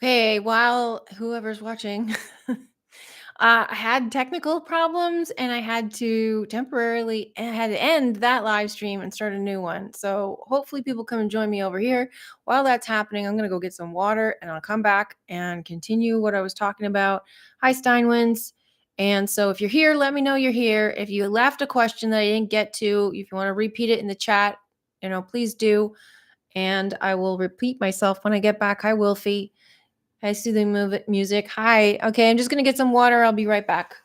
Hey, while whoever's watching, I had technical problems and I had to I had to end that live stream and start a new one. So hopefully people come and join me over here. While that's happening, I'm gonna go get some water and I'll come back and continue what I was talking about. Hi, Steinwinds. And so if you're here, let me know you're here. If you left a question that I didn't get to, if you want to repeat it in the chat, please do. And I will repeat myself when I get back. Hi, Wilfie. Hi, soothing music. Hi. Okay, I'm just gonna get some water. I'll be right back.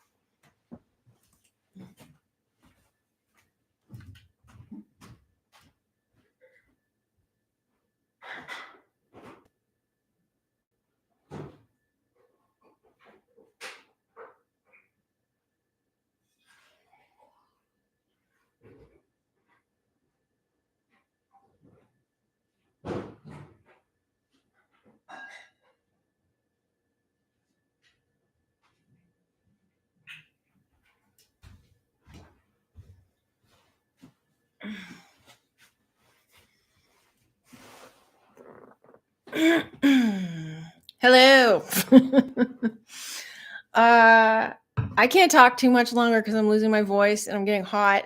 Hello. I can't talk too much longer because I'm losing my voice and I'm getting hot.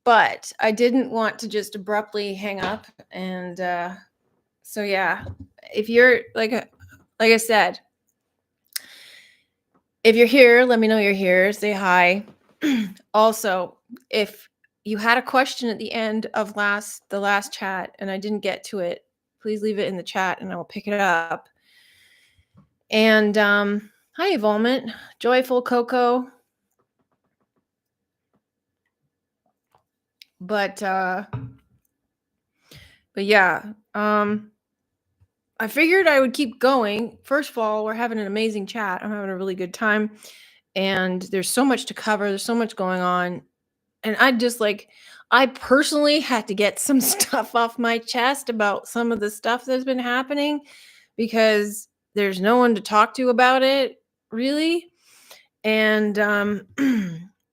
But I didn't want to just abruptly hang up. And so yeah, if you're like I said, if you're here, let me know you're here. Say hi. Also, if you had a question at the end of the last chat and I didn't get to it, please leave it in the chat and I will pick it up. And hi, Evolvement, Joyful Coco. But yeah, I figured I would keep going. First of all, we're having an amazing chat. I'm having a really good time. And there's so much to cover. There's so much going on. And I personally had to get some stuff off my chest about some of the stuff that's been happening because there's no one to talk to about it, really. And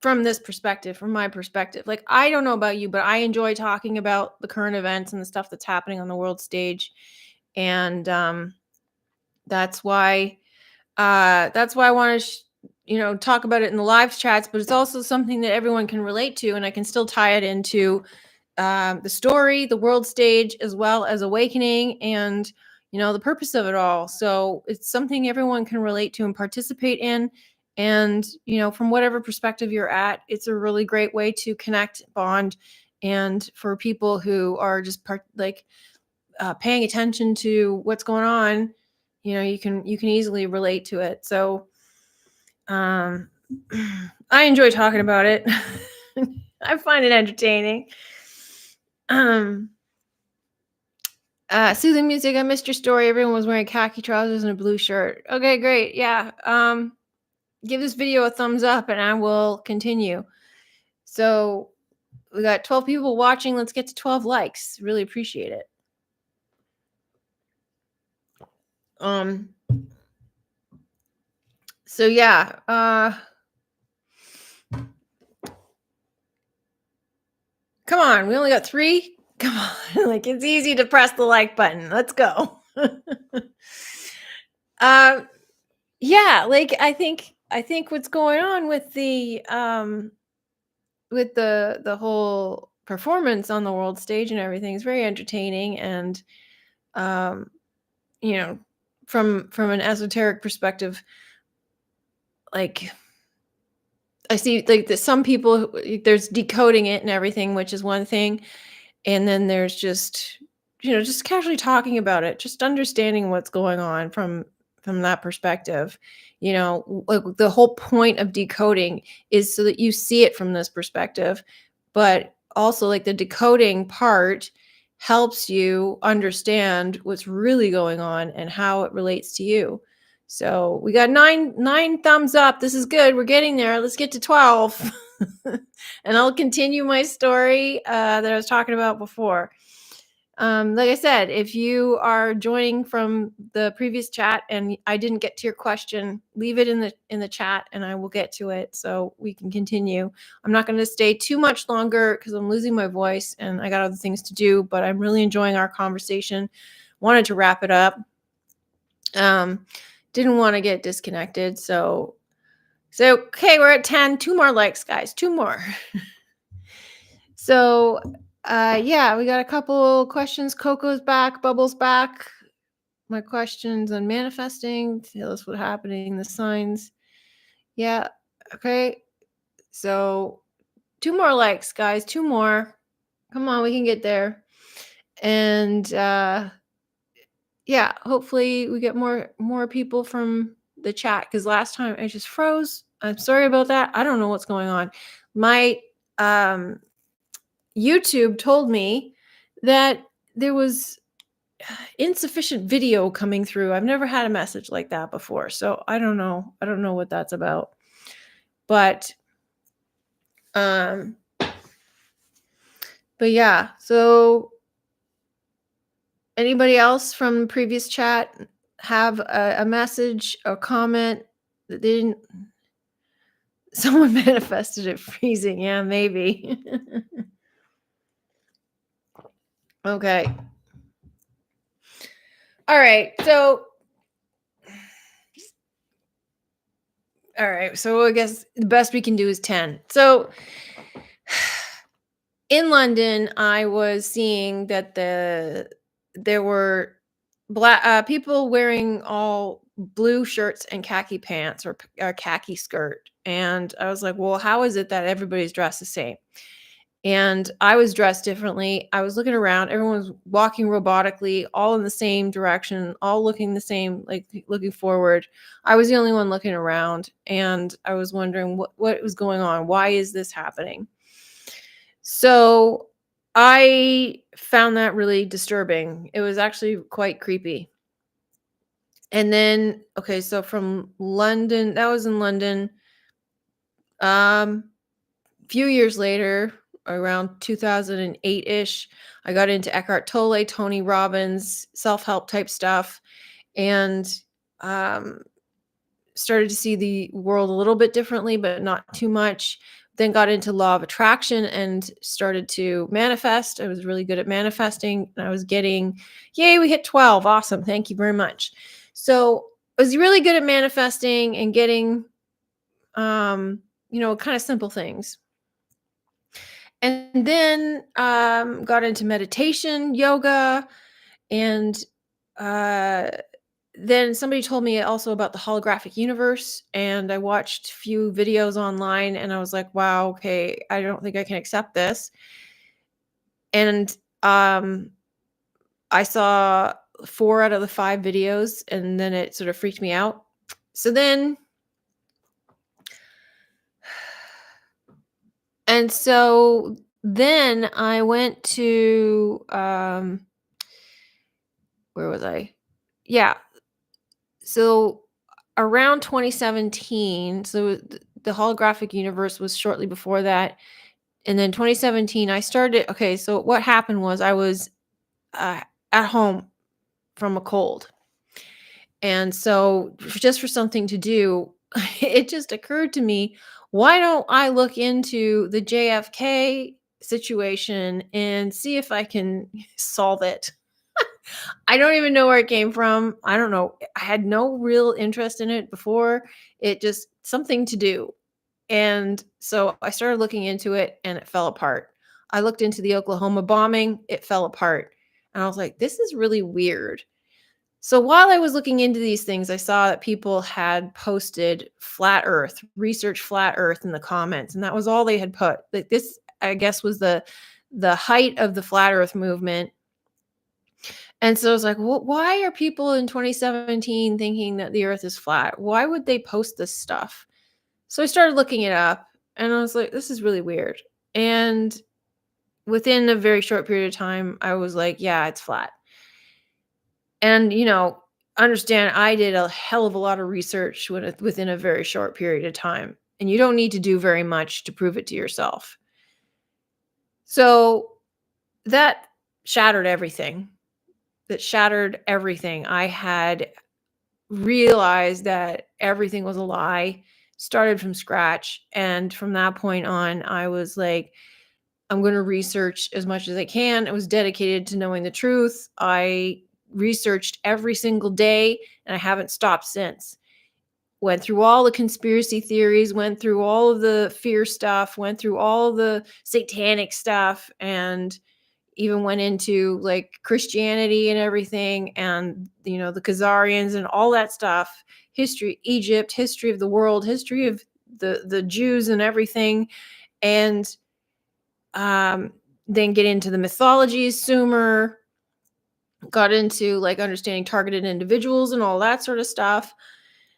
from this perspective, from my perspective, like, I don't know about you, but I enjoy talking about the current events and the stuff that's happening on the world stage. And that's why I want to talk about it in the live chats, but it's also something that everyone can relate to, and I can still tie it into the story, the world stage, as well as awakening and the purpose of it all. So it's something everyone can relate to and participate in. And from whatever perspective you're at, it's a really great way to connect, bond, and for people who are just paying attention to what's going on, you can easily relate to it. So I enjoy talking about it. I find it entertaining. Soothing music. I missed your story. Everyone was wearing khaki trousers and a blue shirt. Okay, great. Yeah. Give this video a thumbs up and I will continue. So we got 12 people watching. Let's get to 12 likes. Really appreciate it. So yeah, come on, we only got 3. Come on, like, it's easy to press the like button. Let's go. Yeah, like, I think what's going on with the whole performance on the world stage and everything is very entertaining. And from an esoteric perspective, like, I see, like, some people, there's decoding it and everything, which is one thing. And then there's just just casually talking about it, just understanding what's going on from that perspective. Like, the whole point of decoding is so that you see it from this perspective, but also, like, the decoding part helps you understand what's really going on and how it relates to you. So we got nine thumbs up. This is good. We're getting there. Let's get to 12. And I'll continue my story that I was talking about before. Like I said, if you are joining from the previous chat and I didn't get to your question, leave it in the chat and I will get to it so we can continue. I'm not going to stay too much longer because I'm losing my voice and I got other things to do, but I'm really enjoying our conversation. Wanted to wrap it up. Um, didn't want to get disconnected. So okay, we're at 10. Two more likes, guys. Two more. So yeah, we got a couple questions. Coco's back, Bubble's back. My questions on manifesting. Tell us what's happening, the signs. Yeah. Okay. So two more likes, guys. Two more. Come on, we can get there. And yeah, hopefully we get more people from the chat, because last time I just froze. I'm sorry about that. I don't know what's going on. My YouTube told me that there was insufficient video coming through. I've never had a message like that before, so I don't know. I don't know what that's about. But um but yeah, so anybody else from previous chat have a message or comment that they didn't? Someone manifested it freezing. Yeah, maybe. Okay. All right. So I guess the best we can do is 10. So in London, I was seeing that there were black people wearing all blue shirts and khaki pants, or a khaki skirt, and I was like, "Well, how is it that everybody's dressed the same?" And I was dressed differently. I was looking around. Everyone was walking robotically, all in the same direction, all looking the same, like looking forward. I was the only one looking around, and I was wondering what was going on. Why is this happening? So I found that really disturbing. It was actually quite creepy. And then, okay, so from London, that was in London. Few years later, around 2008-ish, I got into Eckhart Tolle, Tony Robbins, self-help type stuff, and um, started to see the world a little bit differently, but not too much. Then got into law of attraction and started to manifest. I was really good at manifesting, and I was getting, yay, we hit 12. Awesome. Thank you very much. So I was really good at manifesting and getting, kind of simple things. And then got into meditation, yoga, and uh, then somebody told me also about the holographic universe, and I watched a few videos online, and I was like, wow, okay, I don't think I can accept this. And I saw 4 out of the 5 videos, and then it sort of freaked me out. So then I went to where was I? Yeah. So around 2017, so the holographic universe was shortly before that. And then 2017, I started. Okay, so what happened was I was at home from a cold. And so, just for something to do, it just occurred to me, why don't I look into the JFK situation and see if I can solve it? I don't even know where it came from. I don't know. I had no real interest in it before. It just something to do. And so I started looking into it, and it fell apart. I looked into the Oklahoma bombing, it fell apart. And I was like, this is really weird. So while I was looking into these things, I saw that people had posted flat earth, research flat earth in the comments, and that was all they had put. Like this, I guess, was the height of the flat earth movement. And so I was like, well, why are people in 2017 thinking that the earth is flat? Why would they post this stuff? So I started looking it up, and I was like, this is really weird. And within a very short period of time, I was like, yeah, it's flat. And, understand I did a hell of a lot of research within a very short period of time. And you don't need to do very much to prove it to yourself. So that shattered everything. That shattered everything. I had realized that everything was a lie, started from scratch. And from that point on, I was like, I'm going to research as much as I can. I was dedicated to knowing the truth. I researched every single day, and I haven't stopped since. Went through all the conspiracy theories, went through all of the fear stuff, went through all the satanic stuff, and even went into like Christianity and everything, and the Khazarians and all that stuff, history, Egypt, history of the world, history of the Jews and everything, and then get into the mythologies, Sumer, got into like understanding targeted individuals and all that sort of stuff,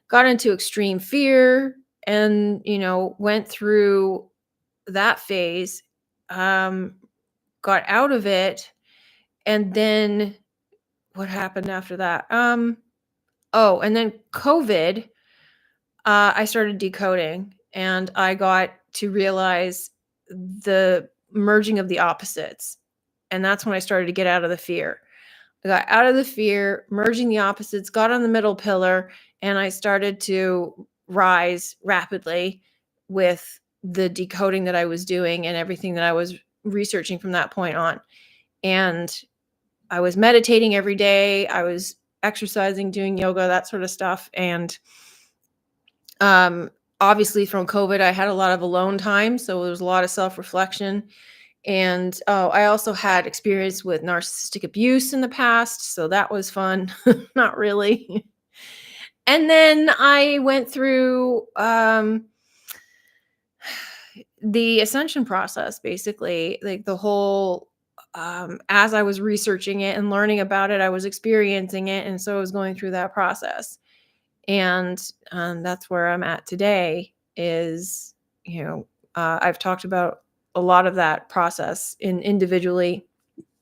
got into extreme fear, and went through that phase, got out of it, and then what happened after that? Oh, and then COVID, I started decoding, and I got to realize the merging of the opposites. And that's when I started to get out of the fear. I got out of the fear, merging the opposites, got on the middle pillar, and I started to rise rapidly with the decoding that I was doing and everything that I was researching from that point on. And I was meditating every day. I was exercising, doing yoga, that sort of stuff. And obviously from COVID, I had a lot of alone time. So there was a lot of self-reflection. And I also had experience with narcissistic abuse in the past. So that was fun. Not really. And then I went through the ascension process, basically, like the whole, as I was researching it and learning about it, I was experiencing it. And so I was going through that process. And that's where I'm at today is, I've talked about a lot of that process individually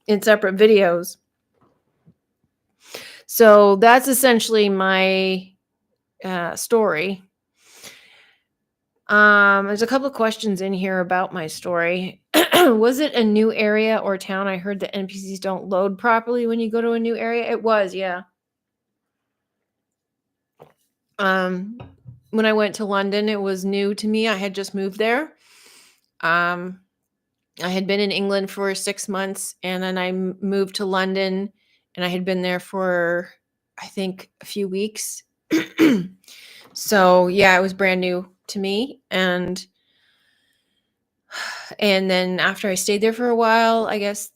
in separate videos. So that's essentially my story. There's a couple of questions in here about my story. Was it a new area or town? I heard that NPCs don't load properly when you go to a new area. It was, yeah. When I went to London, it was new to me. I had just moved there. I had been in England for 6 months, and then I moved to London, and I had been there for, I think, a few weeks. So yeah, it was brand new to me. And then after I stayed there for a while, I guess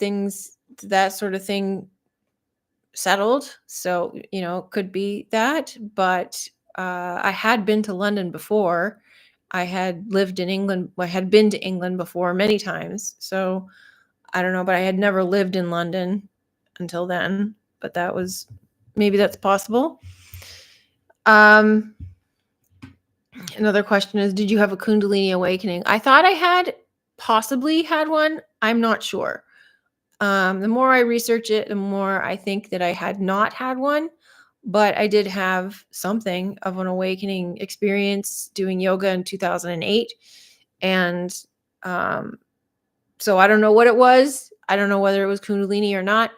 that sort of thing settled. So, it could be that, but I had been to London before. I had lived in England. I had been to England before many times. So I don't know, but I had never lived in London until then, but maybe that's possible. Another question is, did you have a Kundalini awakening? I thought I had possibly had one. I'm not sure. The more I research it, the more I think that I had not had one, but I did have something of an awakening experience doing yoga in 2008. And so I don't know what it was. I don't know whether it was Kundalini or not,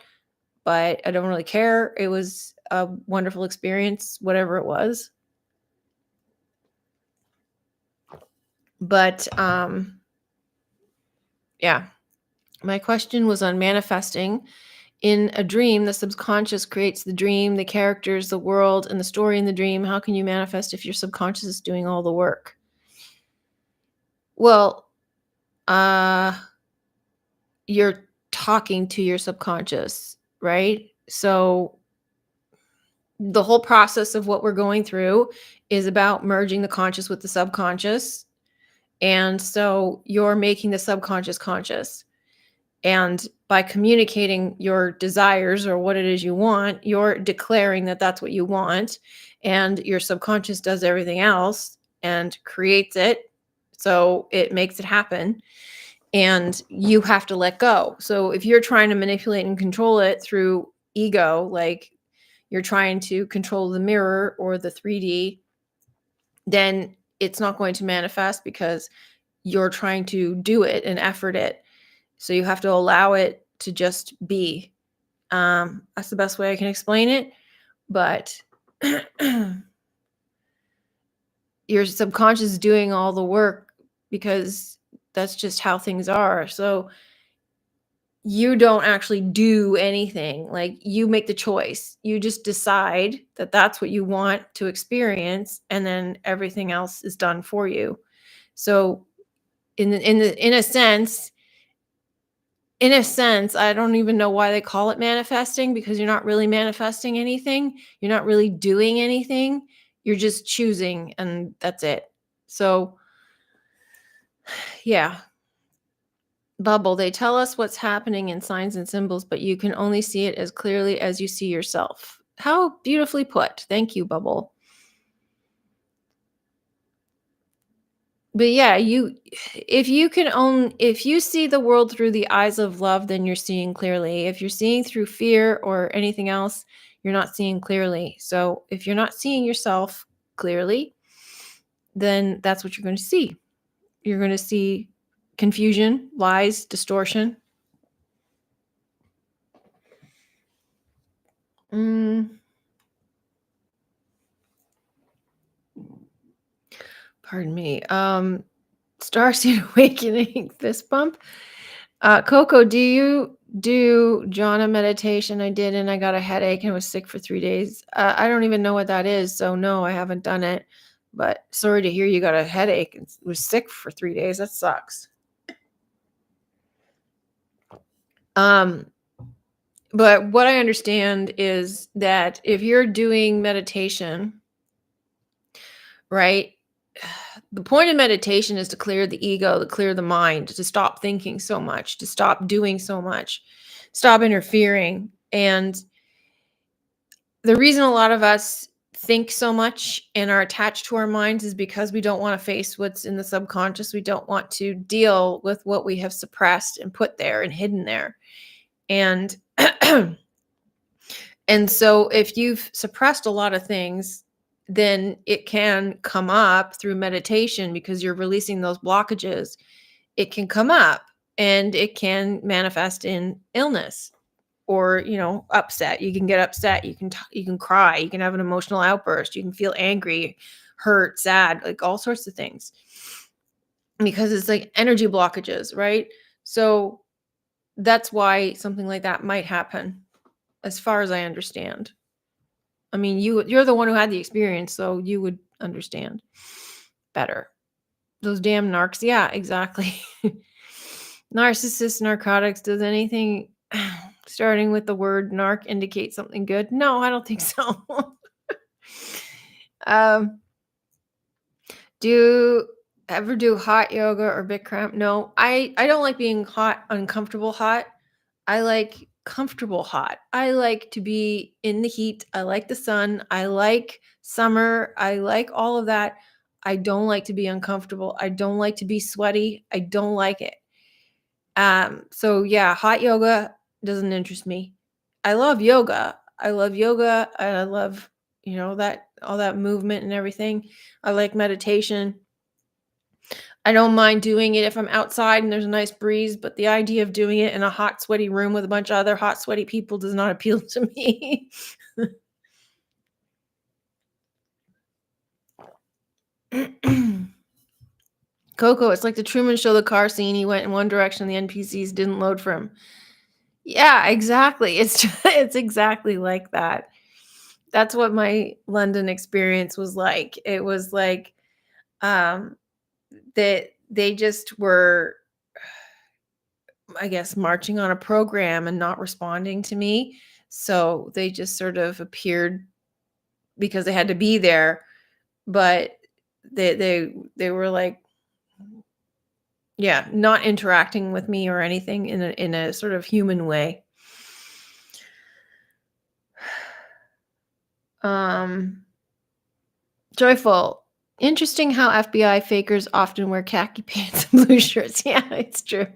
but I don't really care. It was a wonderful experience, whatever it was. But yeah, my question was on manifesting. In a dream, the subconscious creates the dream, the characters, the world, and the story in the dream. How can you manifest if your subconscious is doing all the work? Well, you're talking to your subconscious, right? So the whole process of what we're going through is about merging the conscious with the subconscious. And so you're making the subconscious conscious. And by communicating your desires or what it is you want, you're declaring that that's what you want. And your subconscious does everything else and creates it. So it makes it happen. And you have to let go. So if you're trying to manipulate and control it through ego, like you're trying to control the mirror or the 3D, then it's not going to manifest because you're trying to do it and effort it. So you have to allow it to just be. That's the best way I can explain it. But your subconscious is doing all the work because that's just how things are. So you don't actually do anything. Like, you make the choice. You just decide that that's what you want to experience, and then everything else is done for you. So in a sense, I don't even know why they call it manifesting, because you're not really manifesting anything. You're not really doing anything. You're just choosing, and that's it. So, yeah. Bubble, they tell us what's happening in signs and symbols, but you can only see it as clearly as you see yourself. How beautifully put. Thank you, Bubble. But yeah, if you see the world through the eyes of love, then you're seeing clearly. If you're seeing through fear or anything else, you're not seeing clearly. So if you're not seeing yourself clearly, then that's what you're going to see. You're going to see confusion, lies, distortion. Pardon me. Starseed Awakening fist bump. Coco, do you do jhana meditation? I did, and I got a headache and was sick for 3 days. I don't even know what that is, so no, I haven't done it. But sorry to hear you got a headache and was sick for 3 days. That sucks. But what I understand is that if you're doing meditation, right? The point of meditation is to clear the ego, to clear the mind, to stop thinking so much, to stop doing so much, stop interfering. And the reason a lot of us think so much and are attached to our minds is because we don't want to face what's in the subconscious. We don't want to deal with what we have suppressed and put there and hidden there. And and so if you've suppressed a lot of things, then it can come up through meditation because you're releasing those blockages. It can come up and it can manifest in illness or, upset. You can get upset, you can cry, you can have an emotional outburst, you can feel angry, hurt, sad, like all sorts of things. Because it's like energy blockages, right? So that's why something like that might happen, as far as I understand. I mean, you're the one who had the experience, so you would understand better. Those damn narcs. Yeah, exactly. Narcissists, narcotics. Does anything starting with the word narc indicate something good? No, I don't think so. Do you ever do hot yoga or Bikram? No, I don't like being hot, uncomfortable hot. I like comfortable hot. I like to be in the heat. I like the sun. I like summer. I like all of that. I don't like to be uncomfortable. I don't like to be sweaty. I don't like it. So yeah, hot yoga doesn't interest me. I love yoga. And I love, that all that movement and everything. I like meditation. I don't mind doing it if I'm outside and there's a nice breeze, but the idea of doing it in a hot, sweaty room with a bunch of other hot, sweaty people does not appeal to me. Coco, it's like the Truman Show, the car scene. He went in one direction, the NPCs didn't load for him. Yeah, exactly. It's exactly like that. That's what my London experience was like. It was like that they just were, I guess, marching on a program and not responding to me. So they just sort of appeared because they had to be there, but they were like, yeah, not interacting with me or anything in a sort of human way. Joyful. Interesting how FBI fakers often wear khaki pants and blue shirts. Yeah, it's true.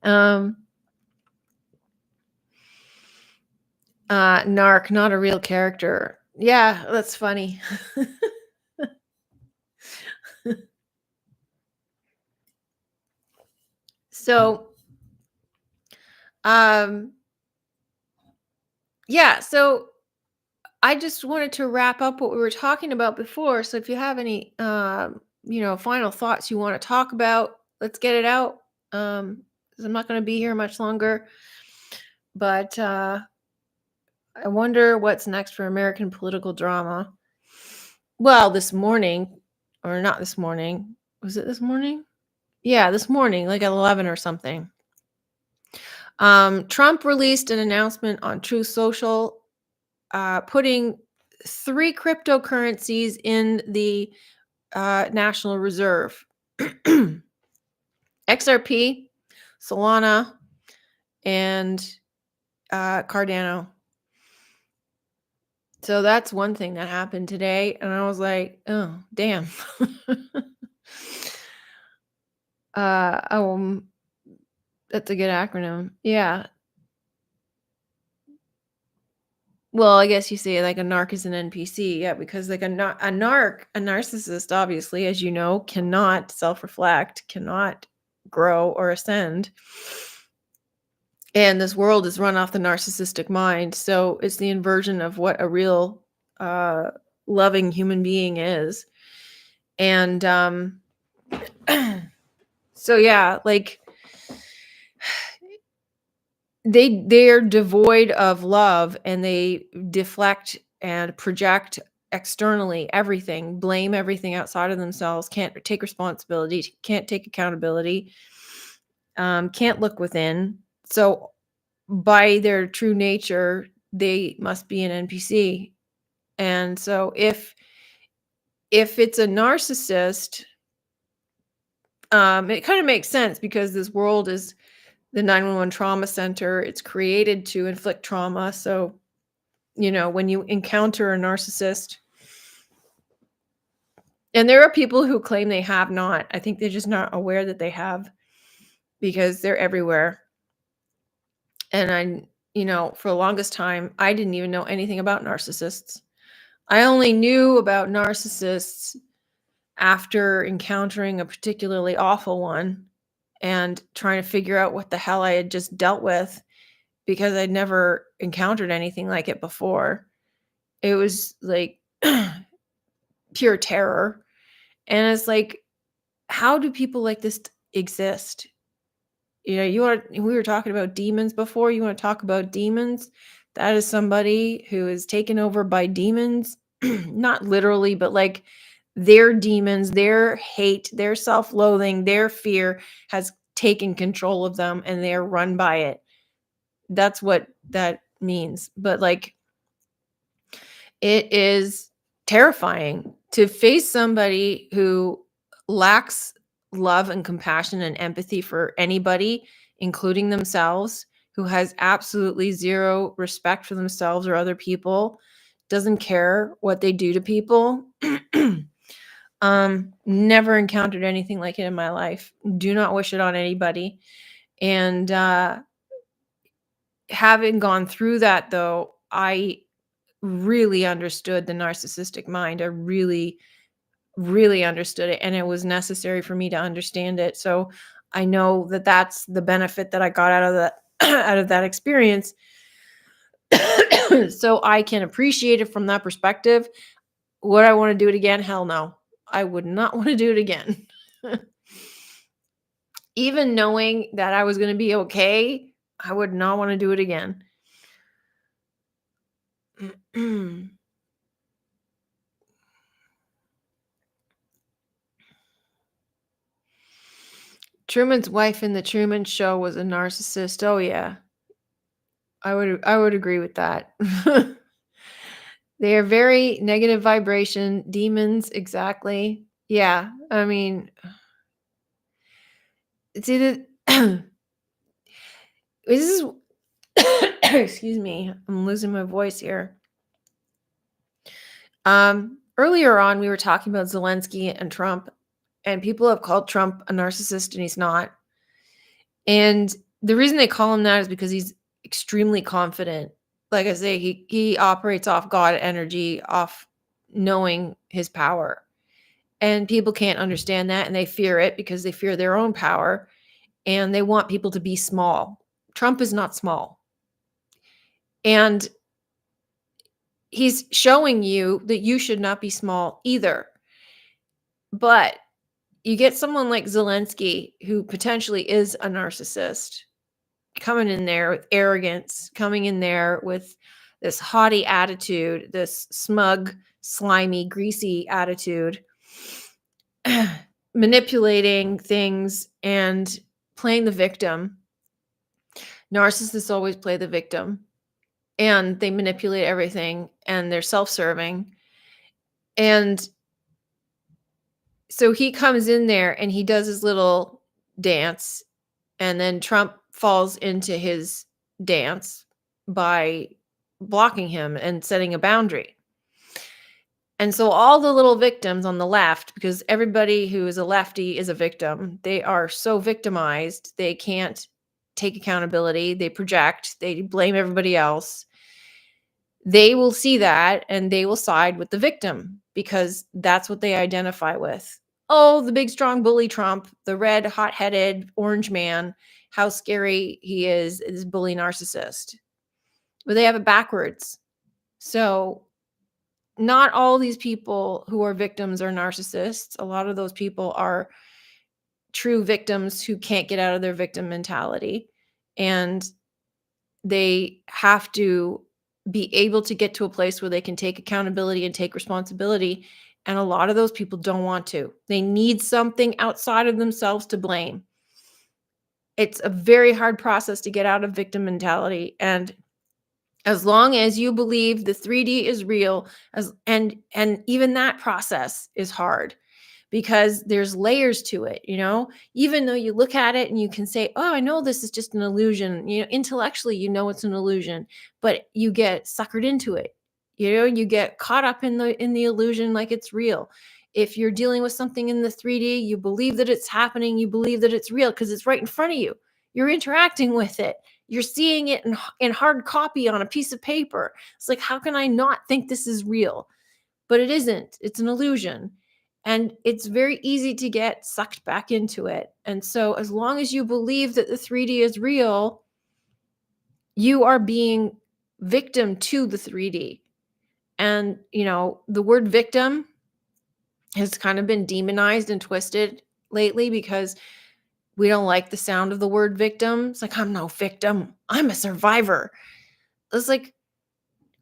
Narc, not a real character. Yeah, that's funny. So, yeah, so I just wanted to wrap up what we were talking about before. So if you have any, final thoughts you want to talk about, let's get it out. because I'm not going to be here much longer. But I wonder what's next for American political drama. Well, this morning, or not this morning, was it this morning? Yeah, this morning, like at 11 or something. Trump released an announcement on Truth Social, putting 3 cryptocurrencies in the National Reserve: XRP, Solana, and Cardano. So that's one thing that happened today, and I was like, "Oh, damn." Um, that's a good acronym. Yeah. Well, I guess you say like a narc is an NPC. Yeah, because like a narcissist, obviously, as you know, cannot self-reflect, cannot grow or ascend. And this world is run off the narcissistic mind. So it's the inversion of what a real loving human being is. And so yeah, like they're devoid of love, and they deflect and project externally everything, blame everything outside of themselves, can't take responsibility, can't take accountability, can't look within. So by their true nature, they must be an NPC. And so if it's a narcissist, it kind of makes sense, because this world is the 911 trauma center. It's created to inflict trauma. So, when you encounter a narcissist, and there are people who claim they have not, I think they're just not aware that they have, because they're everywhere. And for the longest time, I didn't even know anything about narcissists. I only knew about narcissists after encountering a particularly awful one and trying to figure out what the hell I had just dealt with, because I'd never encountered anything like it before. It was like pure terror. And it's like, how do people like this exist? We were talking about demons before. You want to talk about demons? That is somebody who is taken over by demons, not literally, but like their demons, their hate, their self-loathing, their fear has taken control of them, and they're run by it. That's what that means. But like, it is terrifying to face somebody who lacks love and compassion and empathy for anybody, including themselves, who has absolutely zero respect for themselves or other people, doesn't care what they do to people. Never encountered anything like it in my life. Do not wish it on anybody. And having gone through that, though, I really understood the narcissistic mind. I really, really understood it, and it was necessary for me to understand it. So I know that that's the benefit that I got out of that out of that experience. So I can appreciate it from that perspective. Would I want to do it again? Hell no. I would not want to do it again. Even knowing that I was going to be okay, I would not want to do it again. Truman's wife in the Truman Show was a narcissist. Oh yeah. I would agree with that. They are very negative vibration demons, exactly. Yeah, I mean, it's either this is excuse me, I'm losing my voice here. Earlier on, we were talking about Zelensky and Trump, and people have called Trump a narcissist, and he's not. And the reason they call him that is because he's extremely confident. Like I say, he operates off God energy, off knowing his power. And people can't understand that, and they fear it because they fear their own power, and they want people to be small. Trump is not small. And he's showing you that you should not be small either. But you get someone like Zelensky, who potentially is a narcissist, coming in there with arrogance, coming in there with this haughty attitude, this smug, slimy, greasy attitude, manipulating things and playing the victim. Narcissists always play the victim, and they manipulate everything, and they're self-serving. And so he comes in there and he does his little dance, and then Trump falls into his dance by blocking him and setting a boundary. And so all the little victims on the left, because everybody who is a lefty is a victim, they are so victimized, they can't take accountability, they project, they blame everybody else. They will see that and they will side with the victim because that's what they identify with. Oh, the big, strong bully Trump, the red, hot-headed orange man, how scary he is, this bully narcissist. But they have it backwards. So not all these people who are victims are narcissists. A lot of those people are true victims who can't get out of their victim mentality. And they have to be able to get to a place where they can take accountability and take responsibility. And a lot of those people don't want to. They need something outside of themselves to blame. It's a very hard process to get out of victim mentality. And as long as you believe the 3D is real, and even that process is hard because there's layers to it, even though you look at it and you can say, oh, I know this is just an illusion, intellectually, it's an illusion, but you get suckered into it. You get caught up in the illusion like it's real. If you're dealing with something in the 3D, you believe that it's happening, you believe that it's real because it's right in front of you. You're interacting with it. You're seeing it in hard copy on a piece of paper. It's like, how can I not think this is real? But it isn't. It's an illusion. And it's very easy to get sucked back into it. And so as long as you believe that the 3D is real, you are being victim to the 3D. And, the word victim has kind of been demonized and twisted lately because we don't like the sound of the word victim. It's like, I'm no victim. I'm a survivor. It's like,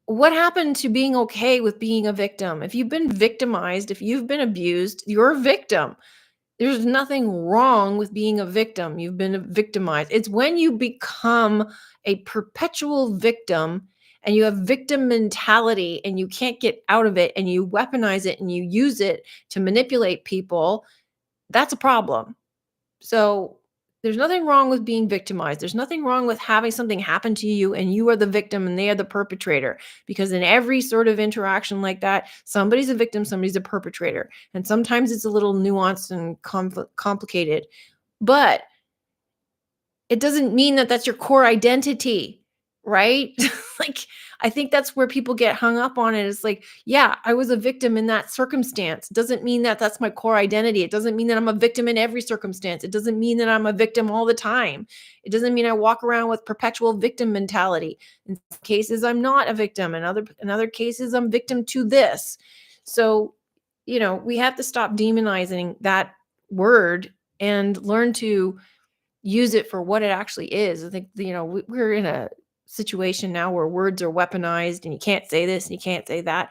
what happened to being okay with being a victim? If you've been victimized, if you've been abused, you're a victim. There's nothing wrong with being a victim. You've been victimized. It's when you become a perpetual victim and you have victim mentality and you can't get out of it and you weaponize it and you use it to manipulate people, that's a problem. So there's nothing wrong with being victimized. There's nothing wrong with having something happen to you and you are the victim and they are the perpetrator. Because in every sort of interaction like that, somebody's a victim, somebody's a perpetrator. And sometimes it's a little nuanced and complicated. But it doesn't mean that that's your core identity, right? Like, I think that's where people get hung up on it. It's like, yeah, I was a victim in that circumstance. It doesn't mean that that's my core identity. It doesn't mean that I'm a victim in every circumstance. It doesn't mean that I'm a victim all the time. It doesn't mean I walk around with perpetual victim mentality. In some cases, I'm not a victim. In other cases, I'm victim to this. So, we have to stop demonizing that word and learn to use it for what it actually is. I think, we're in a situation now where words are weaponized and you can't say this and you can't say that.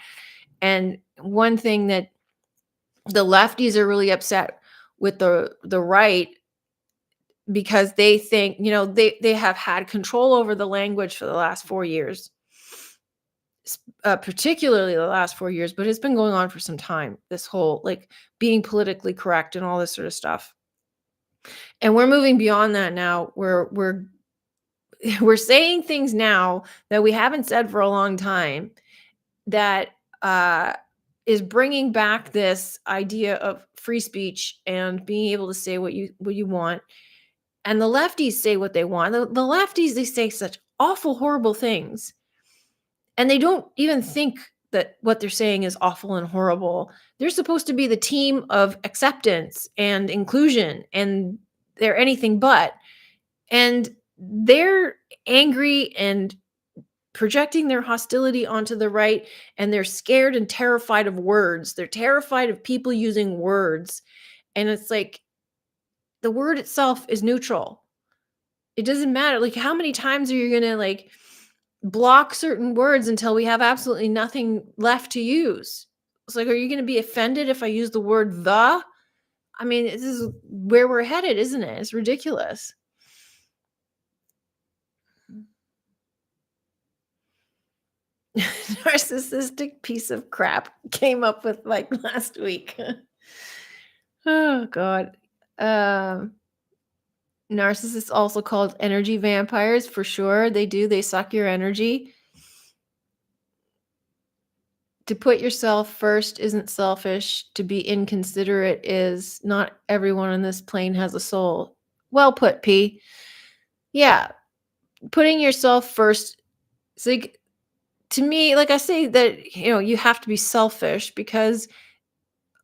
And one thing that the lefties are really upset with the right because they think, they have had control over the language for the last 4 years, particularly the last 4 years, but it's been going on for some time, this whole like being politically correct and all this sort of stuff. And we're moving beyond that now. We're saying things now that we haven't said for a long time that is bringing back this idea of free speech and being able to say what you want. And the lefties say what they want. The lefties, they say such awful, horrible things. And they don't even think that what they're saying is awful and horrible. They're supposed to be the team of acceptance and inclusion, and they're anything but. And they're angry and projecting their hostility onto the right, and they're scared and terrified of words. They're terrified of people using words. And it's like the word itself is neutral. It doesn't matter. Like, how many times are you gonna like block certain words until we have absolutely nothing left to use? It's like, are you gonna be offended if I use the word the? I mean, this is where we're headed, isn't it? It's ridiculous. Narcissistic piece of crap came up with like last week. Oh God. Um, Narcissists also called energy vampires for sure. They do. They suck your energy. To put yourself first isn't selfish. To be inconsiderate is. Not everyone on this plane has a soul. Well put, P. Yeah, putting yourself first. It's like, to me, like I say that, you have to be selfish because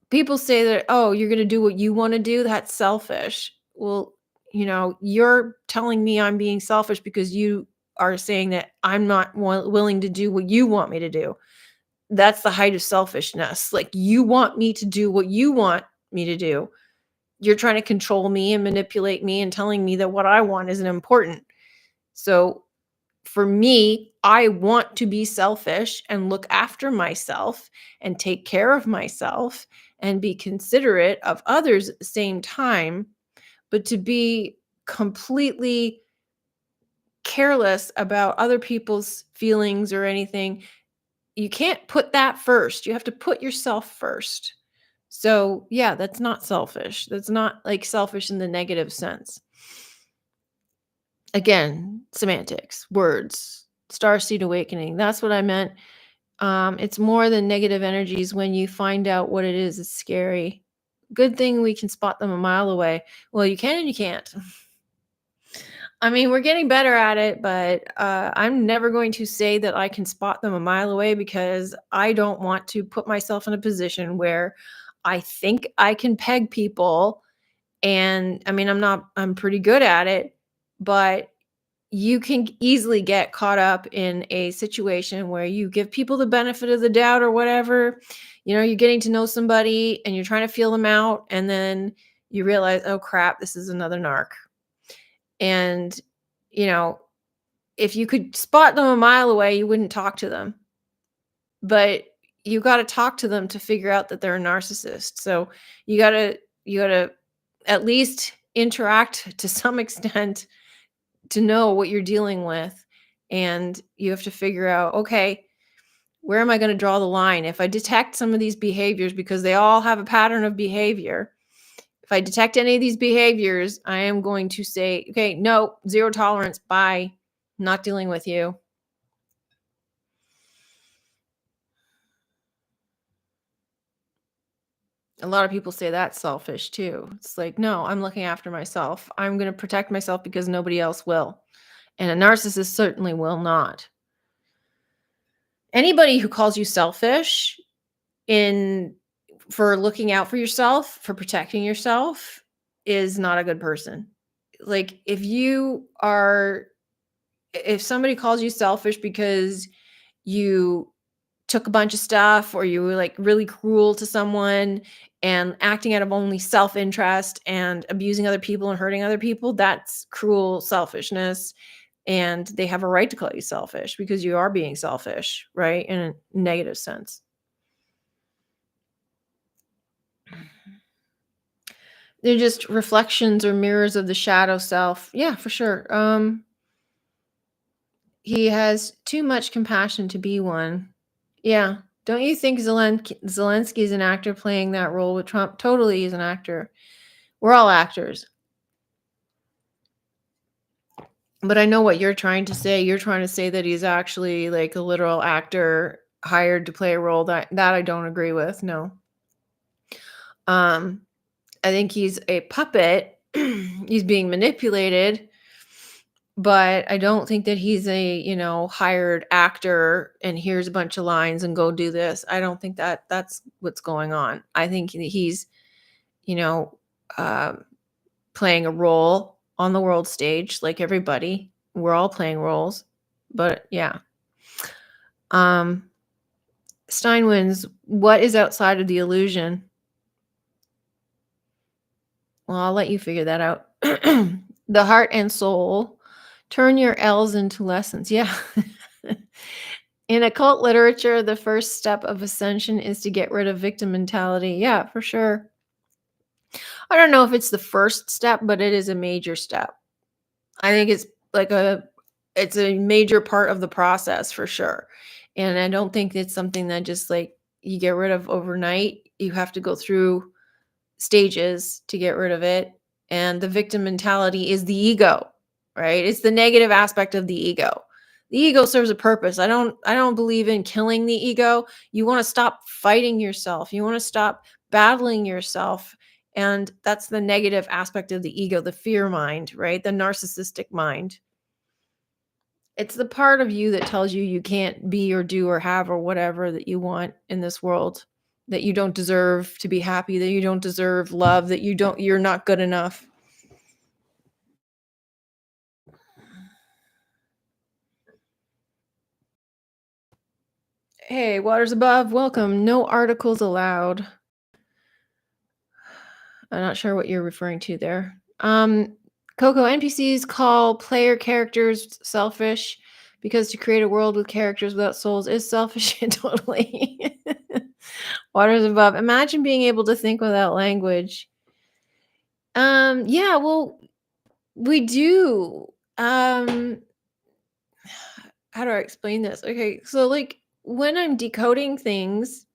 people say that, oh, you're going to do what you want to do. That's selfish. Well, you're telling me I'm being selfish because you are saying that I'm not willing to do what you want me to do. That's the height of selfishness. Like, you want me to do what you want me to do. You're trying to control me and manipulate me and telling me that what I want isn't important. So for me, I want to be selfish and look after myself and take care of myself and be considerate of others at the same time. But to be completely careless about other people's feelings or anything, you can't put that first. You have to put yourself first. So, yeah, that's not selfish. That's not like selfish in the negative sense. Again, semantics, words, starseed awakening. That's what I meant. It's more than negative energies. When you find out what it is, it's scary. Good thing we can spot them a mile away. Well, you can and you can't. I mean, we're getting better at it, but I'm never going to say that I can spot them a mile away because I don't want to put myself in a position where I think I can peg people. And I mean, I'm pretty good at it, but you can easily get caught up in a situation where you give people the benefit of the doubt or whatever. You're getting to know somebody and you're trying to feel them out. And then you realize, oh crap, this is another narc. And, you know, if you could spot them a mile away, you wouldn't talk to them. But you got to talk to them to figure out that they're a narcissist. So you got to at least interact to some extent to know what you're dealing with. And you have to figure out, okay, where am I going to draw the line? If I detect some of these behaviors, because they all have a pattern of behavior, if I detect any of these behaviors, I am going to say, okay, no, zero tolerance, bye, not dealing with you. A lot of people say that's selfish too. It's like, no, I'm looking after myself. I'm going to protect myself because nobody else will. And a narcissist certainly will not. Anybody who calls you selfish for looking out for yourself, for protecting yourself, is not a good person. Like, if somebody calls you selfish because you took a bunch of stuff or you were like really cruel to someone and acting out of only self-interest and abusing other people and hurting other people, that's cruel selfishness. And they have a right to call you selfish because you are being selfish, right? In a negative sense. They're just reflections or mirrors of the shadow self. Yeah, for sure. He has too much compassion to be one. Yeah. Don't you think Zelensky's an actor playing that role with Trump? Totally, he's an actor. We're all actors. But I know what you're trying to say. You're trying to say that he's actually like a literal actor hired to play a role. That I don't agree with. No. I think he's a puppet. He's being manipulated. But I don't think that he's a, hired actor and here's a bunch of lines and go do this. I don't think that that's what's going on. I think that he's, you know, playing a role on the world stage like everybody. We're all playing roles. But yeah. Stein wins. What is outside of the illusion? Well, I'll let you figure that out. The heart and soul. Turn your L's into lessons. Yeah. In occult literature, the first step of ascension is to get rid of victim mentality. Yeah, for sure. I don't know if it's the first step, but it is a major step. I think it's like it's a major part of the process for sure. And I don't think it's something that just like you get rid of overnight. You have to go through stages to get rid of it. And the victim mentality is the ego, right? It's the negative aspect of the ego. The ego serves a purpose. I don't believe in killing the ego. You want to stop fighting yourself. You want to stop battling yourself. And that's the negative aspect of the ego, the fear mind, right? The narcissistic mind. It's the part of you that tells you you can't be or do or have or whatever that you want in this world, that you don't deserve to be happy, that you don't deserve love, that you're not good enough. Hey, waters above, welcome. No articles allowed. I'm not sure what you're referring to there. Coco, NPCs call player characters selfish because to create a world with characters without souls is selfish. Totally. Waters above. Imagine being able to think without language. Yeah, well, we do. How do I explain this? Okay, so like when I'm decoding things,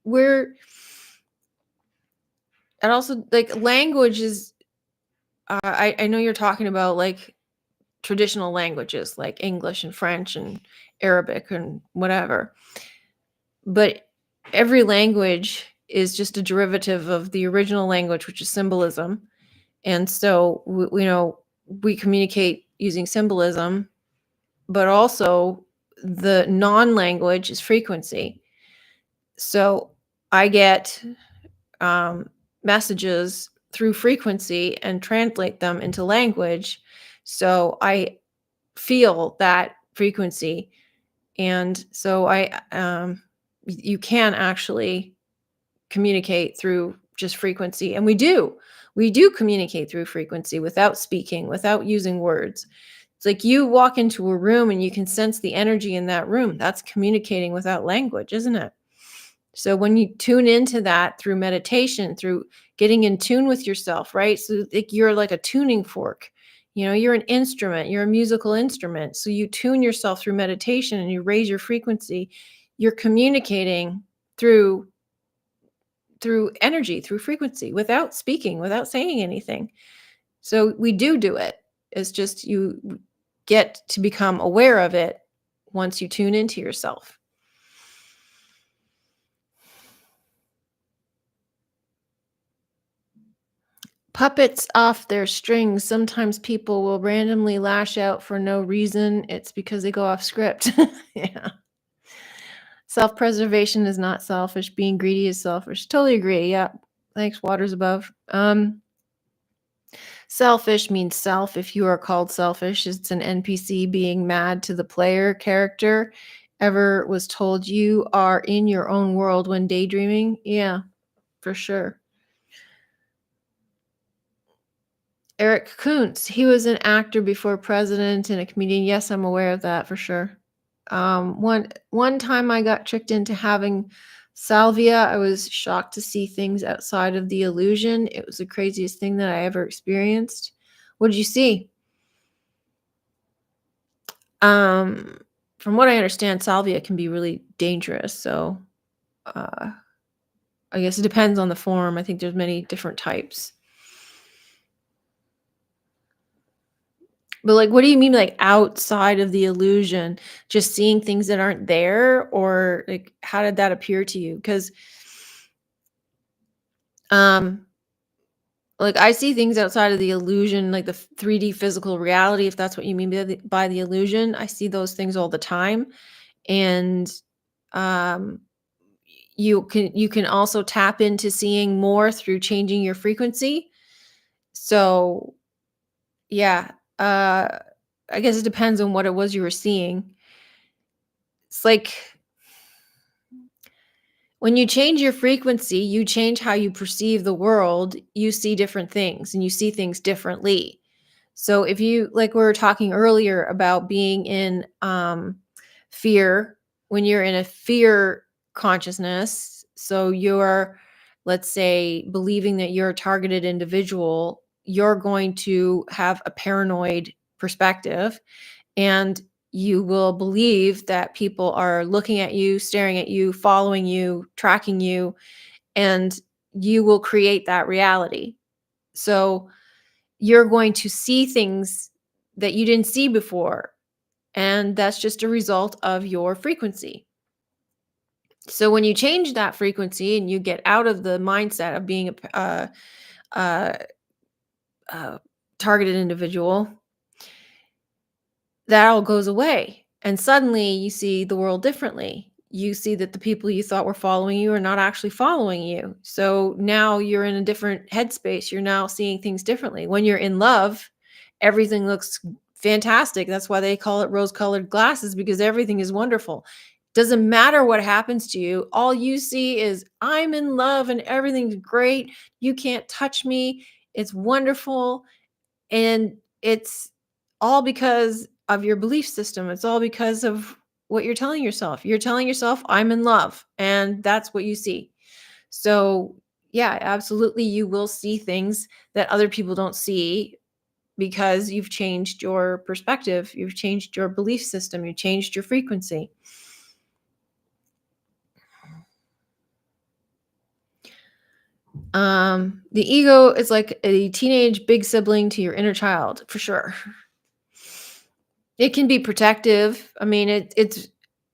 we're and also like language is I know you're talking about like traditional languages like English and French and Arabic and whatever. But every language is just a derivative of the original language, which is symbolism. And so we communicate using symbolism, but also the non-language is frequency. So I get messages through frequency and translate them into language. So I feel that frequency. And so you can actually communicate through just frequency. And we do communicate through frequency without speaking, without using words. It's like you walk into a room and you can sense the energy in that room. That's communicating without language, isn't it? So when you tune into that through meditation, through getting in tune with yourself, right? So like you're like a tuning fork. You're an instrument, you're a musical instrument. So you tune yourself through meditation and you raise your frequency. You're communicating through energy, through frequency, without speaking, without saying anything. So we do it. It's just you get to become aware of it once you tune into yourself. Puppets off their strings. Sometimes people will randomly lash out for no reason. It's because they go off script. Yeah. Self-preservation is not selfish. Being greedy is selfish. Totally agree. Yeah. Thanks, waters above. Selfish means self. If you are called selfish, it's an NPC being mad to the player character. Ever was told you are in your own world when daydreaming? Yeah, for sure. Eric Kuntz, he was an actor before president and a comedian. Yes, I'm aware of that for sure. One time I got tricked into having salvia. I was shocked to see things outside of the illusion. It was the craziest thing that I ever experienced. What did you see? From what I understand, salvia can be really dangerous. So, uh, I guess it depends on the form. I think there's many different types. But like, what do you mean, like outside of the illusion? Just seeing things that aren't there, or like, how did that appear to you? Because, um, like I see things outside of the illusion, like the 3D physical reality, if that's what you mean by the illusion. I see those things all the time, and um, you can also tap into seeing more through changing your frequency. So, yeah, I guess it depends on what it was you were seeing. It's like When you change your frequency, you change how you perceive the world. You see different things and you see things differently. So if you, like we were talking earlier about being in fear, when you're in a fear consciousness, so you're, let's say, believing that you're a targeted individual, you're going to have a paranoid perspective, and you will believe that people are looking at you, staring at you, following you, tracking you, and you will create that reality. So you're going to see things that you didn't see before. And that's just a result of your frequency. So when you change that frequency and you get out of the mindset of being a targeted individual, that all goes away. And suddenly you see the world differently. You see that the people you thought were following you are not actually following you. So now you're in a different headspace. You're now seeing things differently. When you're in love, everything looks fantastic. That's why they call it rose-colored glasses, because everything is wonderful. Doesn't matter what happens to you. All you see is, I'm in love and everything's great. You can't touch me. It's wonderful. And it's all because of your belief system. It's all because of what you're telling yourself. You're telling yourself, I'm in love, and that's what you see. So, yeah, absolutely, you will see things that other people don't see because you've changed your perspective, you've changed your belief system, you changed your frequency. The ego is like a teenage big sibling to your inner child, for sure. It can be protective. I mean, it's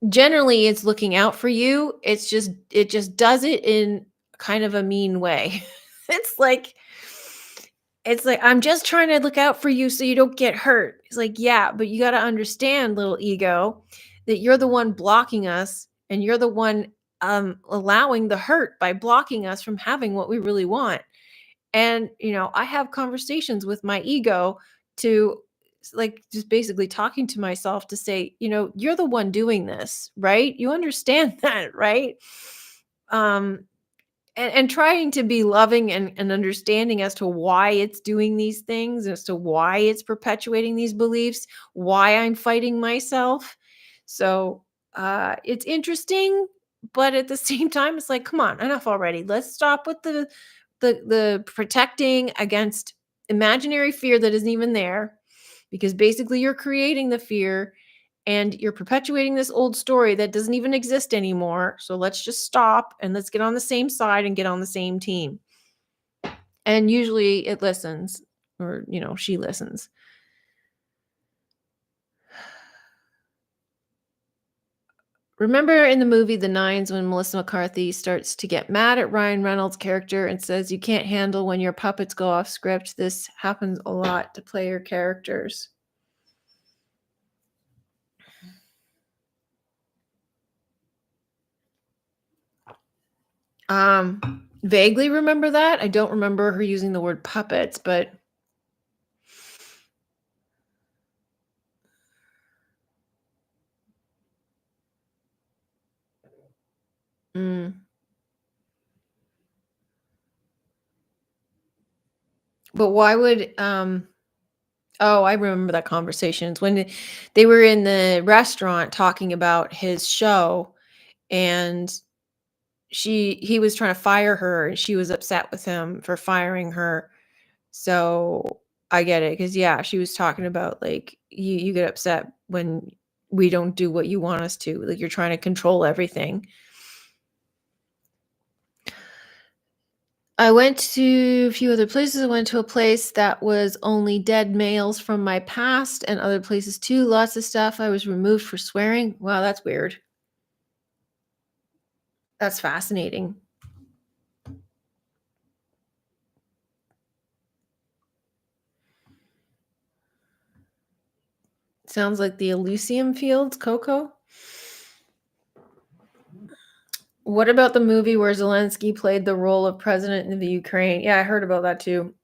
generally it's looking out for you. It just does it in kind of a mean way. It's like I'm just trying to look out for you so you don't get hurt. It's like, yeah, but you got to understand, little ego, that you're the one blocking us, and you're the one allowing the hurt by blocking us from having what we really want. And, I have conversations with my ego to like just basically talking to myself to say, you're the one doing this, right? You understand that, right? Um, and trying to be loving and understanding as to why it's doing these things, as to why it's perpetuating these beliefs, why I'm fighting myself. So it's interesting, but at the same time, it's like, come on, enough already. Let's stop with the protecting against imaginary fear that isn't even there, because basically you're creating the fear and you're perpetuating this old story that doesn't even exist anymore. So let's just stop and let's get on the same side and get on the same team. And usually it listens, or she listens. Remember in the movie The Nines when Melissa McCarthy starts to get mad at Ryan Reynolds' character and says, you can't handle when your puppets go off script? This happens a lot to player characters. Vaguely remember that. I don't remember her using the word puppets, but but why would oh, I remember that conversation. It's when they were in the restaurant talking about his show, and he was trying to fire her and she was upset with him for firing her. So I get it, because yeah, she was talking about like you get upset when we don't do what you want us to. Like you're trying to control everything. I went to a few other places. I went to a place that was only dead males from my past, and other places too. Lots of stuff. I was removed for swearing. Wow, that's weird. That's fascinating. Sounds like the Elysium Fields, Coco. What about the movie where Zelensky played the role of president in the Ukraine? Yeah, I heard about that too.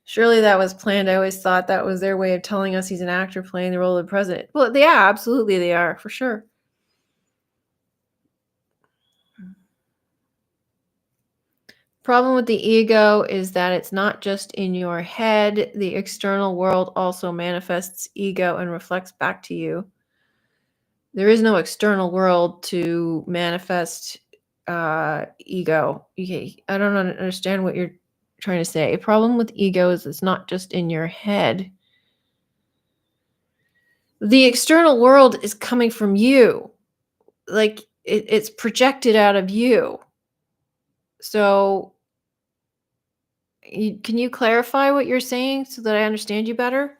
Surely that was planned. I always thought that was their way of telling us he's an actor playing the role of the president. Well, yeah, absolutely they are, for sure. Problem with the ego is that it's not just in your head. The external world also manifests ego and reflects back to you. There is no external world to manifest ego. I don't understand what you're trying to say. A problem with ego is it's not just in your head. The external world is coming from you. Like it's projected out of you. So can you clarify what you're saying so that I understand you better?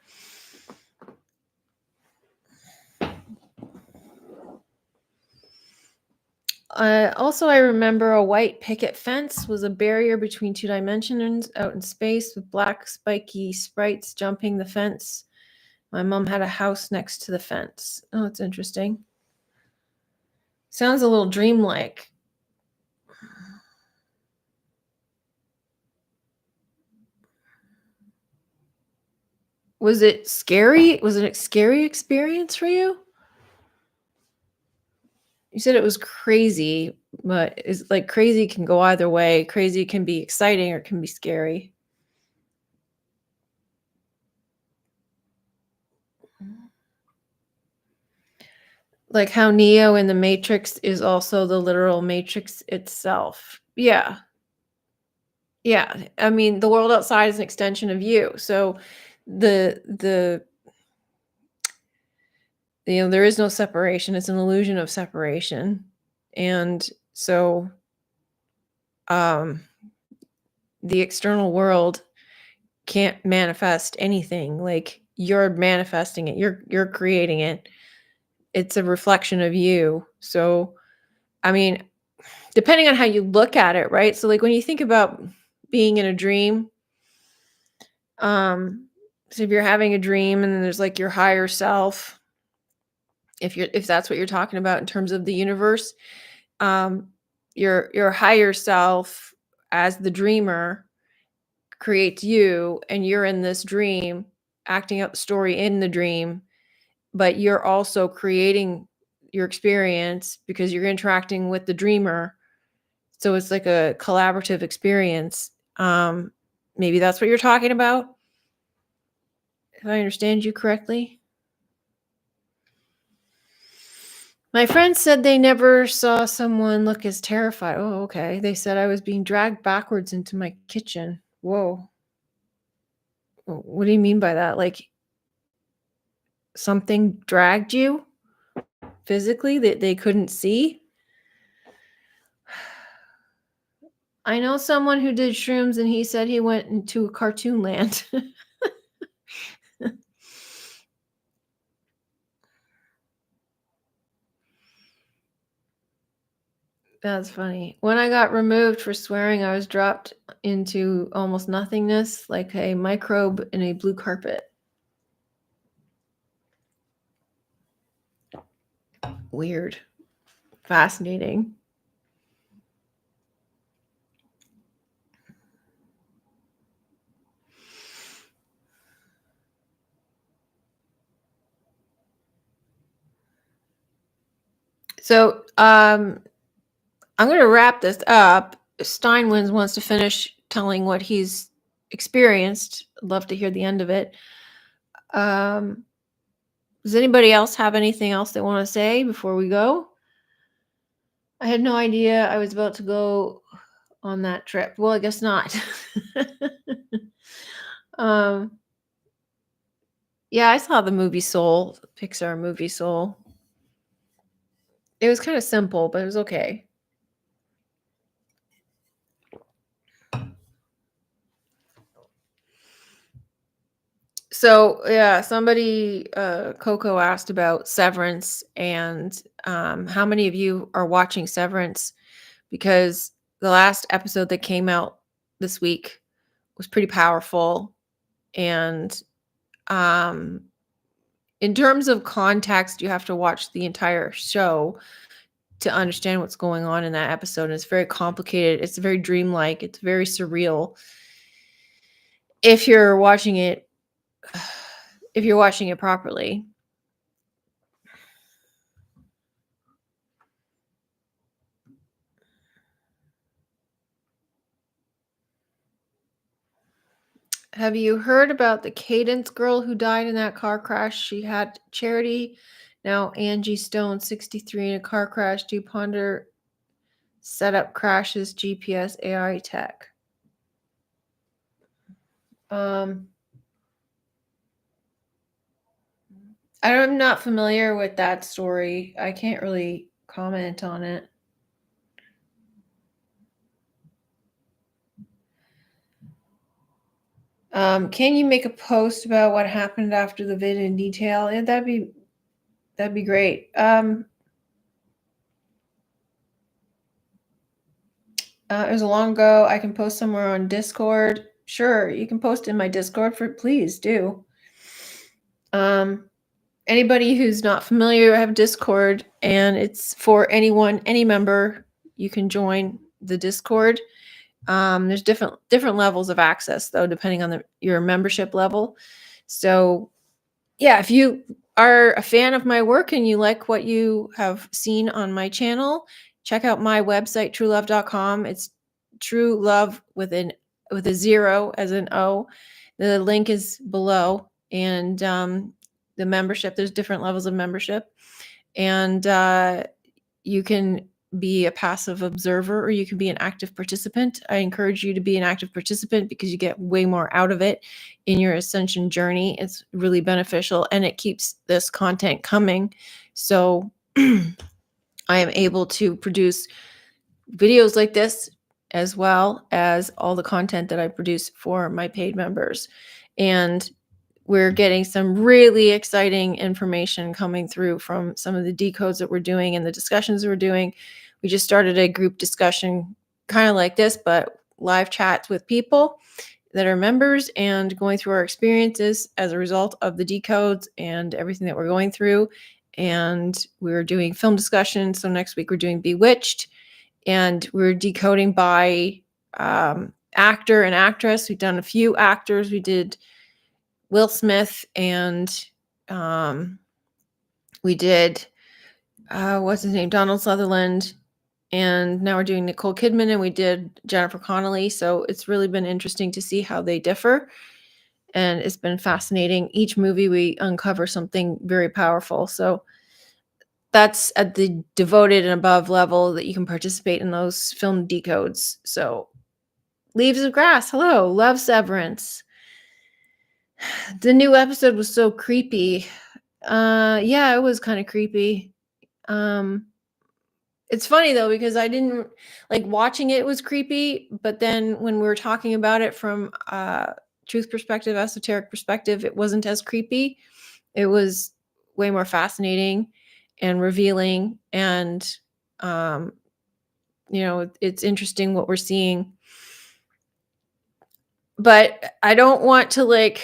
Also, I remember a white picket fence was a barrier between two dimensions out in space with black spiky sprites jumping the fence. My mom had a house next to the fence. Oh, it's interesting. Sounds a little dreamlike. Was it scary? Was it a scary experience for you? You said it was crazy, but is like crazy can go either way. Crazy can be exciting or can be scary. Like how Neo in the Matrix is also the literal Matrix itself. Yeah. Yeah. I mean, the world outside is an extension of you. So the there is no separation. It's an illusion of separation. And so um the external world can't manifest anything. Like you're manifesting it. You're creating it. It's a reflection of you. So I mean, depending on how you look at it, right? So like when you think about being in a dream, so if you're having a dream and then there's like your higher self, if that's what you're talking about in terms of the universe, um, your higher self as the dreamer creates you, and you're in this dream, acting out the story in the dream, but you're also creating your experience because you're interacting with the dreamer. So it's like a collaborative experience. Maybe that's what you're talking about, if I understand you correctly. My friends said they never saw someone look as terrified. Oh, okay. They said I was being dragged backwards into my kitchen. Whoa. What do you mean by that? Like something dragged you physically that they couldn't see? I know someone who did shrooms and he said he went into a cartoon land. That's funny. When I got removed for swearing, I was dropped into almost nothingness, like a microbe in a blue carpet. Weird. Fascinating. So, I'm going to wrap this up. Steinwins wants to finish telling what he's experienced. I'd love to hear the end of it. Does anybody else have anything else they want to say before we go? I had no idea I was about to go on that trip. Well, I guess not. um, yeah, I saw the movie Soul, Pixar movie Soul. It was kind of simple, but it was okay. So yeah, somebody Coco asked about Severance and how many of you are watching Severance, because the last episode that came out this week was pretty powerful, and um in terms of context, you have to watch the entire show to understand what's going on in that episode. And it's very complicated. It's very dreamlike. It's very surreal. If you're watching it if you're watching it properly. Have you heard about the Cadence girl who died in that car crash? She had Charity, now Angie Stone, 63, in a car crash. Do you ponder setup crashes, GPS, AI tech? Um, I'm not familiar with that story. I can't really comment on it. Can you make a post about what happened after the vid in detail? Yeah, that'd be great. It was a long ago. I can post somewhere on Discord. Sure, you can post in my Discord please do. Anybody who's not familiar, I have Discord, and it's for anyone, any member. You can join the Discord. There's different levels of access though, depending on your membership level. So yeah, if you are a fan of my work and you like what you have seen on my channel, check out my website, truelove.com. It's true love with a zero as an O. The link is below, and the membership, there's different levels of membership, and you can be a passive observer or you can be an active participant. I encourage you to be an active participant because you get way more out of it in your ascension journey. It's really beneficial and it keeps this content coming. So I am able to produce videos like this as well as all the content that I produce for my paid members. And we're getting some really exciting information coming through from some of the decodes that we're doing and the discussions we're doing. We just started a group discussion kind of like this, but live chats with people that are members and going through our experiences as a result of the decodes and everything that we're going through. And we're doing film discussions. So next week we're doing Bewitched, and we're decoding by actor and actress. We've done a few actors. We did Will Smith, and we did what's his name, Donald Sutherland, and now we're doing Nicole Kidman, and we did Jennifer Connelly. So it's really been interesting to see how they differ, and it's been fascinating. Each movie we uncover something very powerful. So that's at the devoted and above level that you can participate in those film decodes. So Leaves of Grass, hello, love Severance. The new episode was so creepy. Yeah, it was kind of creepy. It's funny though, because I didn't like watching it was creepy, but then when we were talking about it from truth perspective, esoteric perspective, it wasn't as creepy. It was way more fascinating and revealing, and it's interesting what we're seeing. But I don't want to like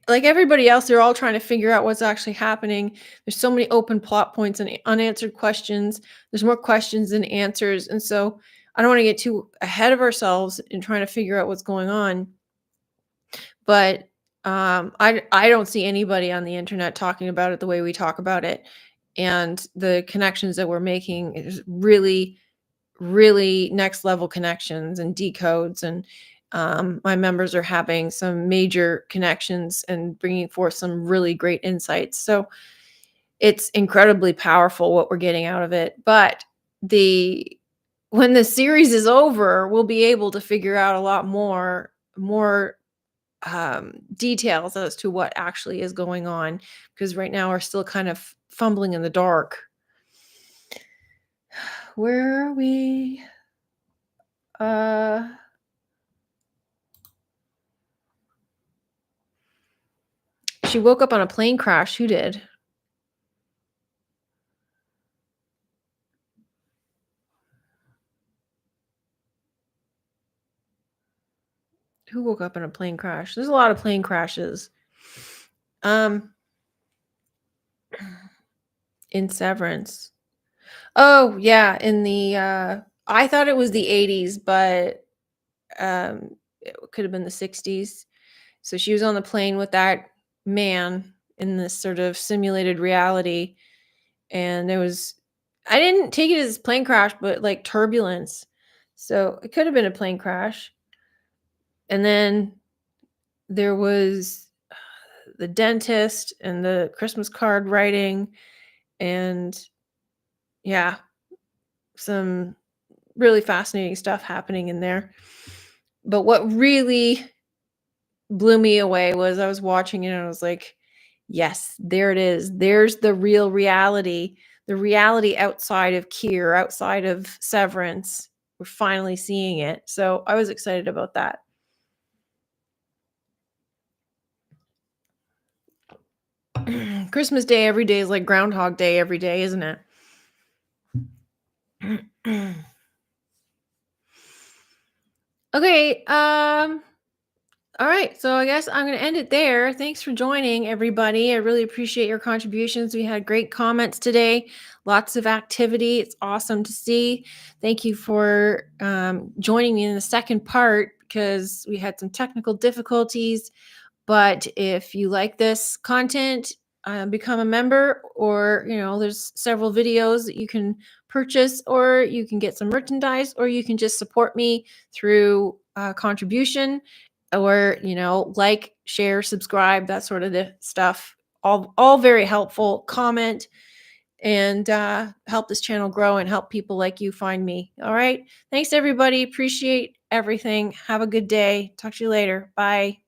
everybody else, they're all trying to figure out what's actually happening. There's so many open plot points and unanswered questions. There's more questions than answers. And so I don't want to get too ahead of ourselves in trying to figure out what's going on. But I don't see anybody on the internet talking about it the way we talk about it. And the connections that we're making is really, really next level connections and decodes, and my members are having some major connections and bringing forth some really great insights. So it's incredibly powerful what we're getting out of it. But when the series is over, we'll be able to figure out a lot more details as to what actually is going on, because right now we're still kind of fumbling in the dark. Where are we? She woke up on a plane crash. Who did? Who woke up in a plane crash? There's a lot of plane crashes. In Severance. Oh, yeah, in the I thought it was the 80s, but it could have been the 60s. So she was on the plane with that man in this sort of simulated reality, and I didn't take it as plane crash, but like turbulence. So it could have been a plane crash. And then There was the dentist and the Christmas card writing, and yeah, some really fascinating stuff happening in there. But what really blew me away was I was watching it and I was like, yes, there it is. There's the real reality, the reality outside of Kier, outside of Severance. We're finally seeing it. So I was excited about that. Christmas Day every day is like Groundhog Day every day, isn't it? Okay, all right, so I guess I'm going to end it there. Thanks for joining, everybody. I really appreciate your contributions. We had great comments today, lots of activity. It's awesome to see. Thank you for joining me in the second part because we had some technical difficulties. But if you like this content, become a member, or there's several videos that you can purchase, or you can get some merchandise, or you can just support me through contribution, or like, share, subscribe, that sort of stuff. All very helpful. Comment and help this channel grow and help people like you find me. All right. Thanks, everybody. Appreciate everything. Have a good day. Talk to you later. Bye.